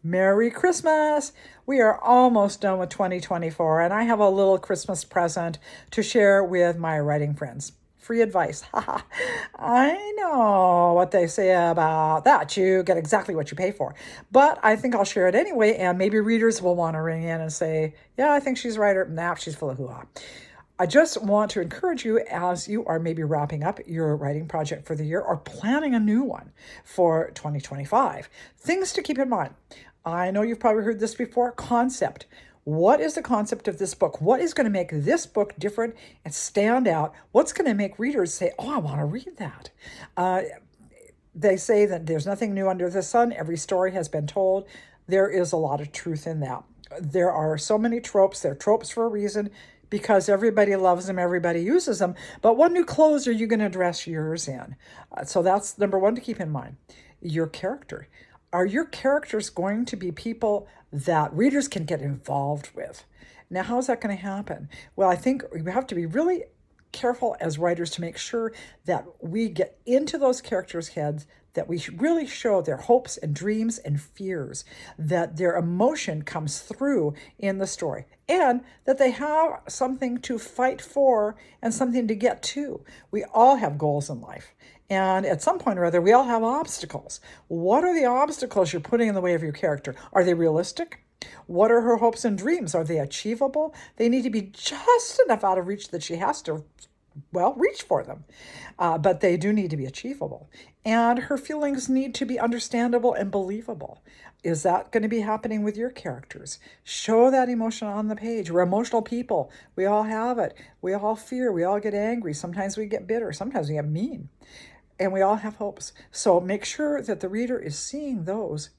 Merry Christmas! We are almost done with 2024, and I have a little Christmas present to share with my writing friends. Free advice. Haha. I know what they say about that. You get exactly what you pay for. But I think I'll share it anyway, and maybe readers will want to ring in and say, yeah, I think she's right, or nah, she's full of hoo-ha. I just want to encourage you as you are maybe wrapping up your writing project for the year or planning a new one for 2025. Things to keep in mind. I know you've probably heard this before. Concept. What is the concept of this book? What is going to make this book different and stand out? What's going to make readers say, oh, I want to read that? They say that there's nothing new under the sun. Every story has been told. There is a lot of truth in that. There are so many tropes. They're tropes for a reason because everybody loves them, everybody uses them. But what new clothes are you going to dress yours in? So that's number one to keep in mind. Your character. Are your characters going to be people that readers can get involved with? Now, how's that going to happen? Well, I think we have to be really careful as writers to make sure that we get into those characters' heads, that we really show their hopes and dreams and fears, that their emotion comes through in the story, and that they have something to fight for and something to get to. We all have goals in life. And at some point or other, we all have obstacles. What are the obstacles you're putting in the way of your character? Are they realistic? What are her hopes and dreams? Are they achievable? They need to be just enough out of reach that she has to, well, reach for them. But they do need to be achievable. And her feelings need to be understandable and believable. Is that going to be happening with your characters? Show that emotion on the page. We're emotional people. We all have it. We all fear. We all get angry. Sometimes we get bitter. Sometimes we get mean. And we all have hopes. So make sure that the reader is seeing those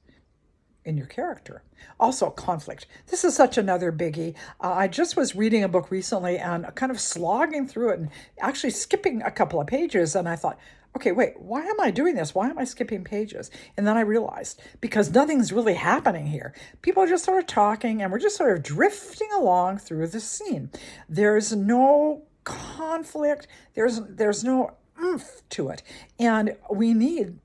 in your character. Also, conflict. This is such another biggie. I just was reading a book recently and kind of slogging through it and actually skipping a couple of pages. And I thought, okay, wait, why am I doing this? Why am I skipping pages? And then I realized, because nothing's really happening here. People are just sort of talking and we're just sort of drifting along through the scene. There's no conflict. There's no oomph to it. And we need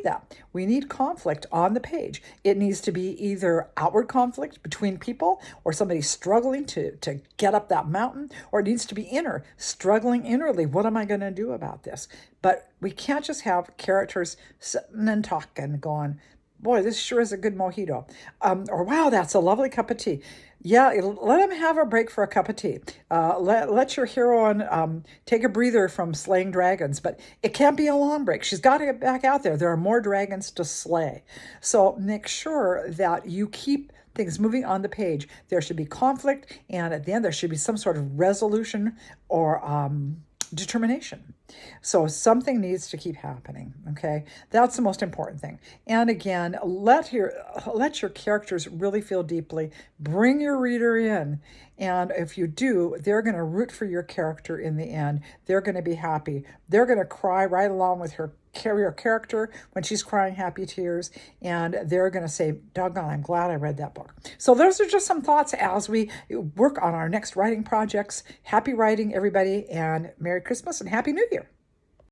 that. We need conflict on the page. It needs to be either outward conflict between people or somebody struggling to get up that mountain, or it needs to be inner, struggling innerly. What am I going to do about this? But we can't just have characters sitting and talking, going, boy, this sure is a good mojito. Or, wow, that's a lovely cup of tea. Yeah, let him have a break for a cup of tea. Let your heroine take a breather from slaying dragons, but it can't be a long break. She's got to get back out there. There are more dragons to slay. So make sure that you keep things moving on the page. There should be conflict, and at the end there should be some sort of resolution or determination. So something needs to keep happening, okay? That's the most important thing. And again, let your characters really feel deeply. Bring your reader in. And if you do, they're going to root for your character in the end. They're going to be happy. They're going to cry right along with her character when she's crying happy tears, and they're going to say, doggone, I'm glad I read that book. So those are just some thoughts as we work on our next writing projects. Happy writing, everybody, and Merry Christmas and Happy New Year.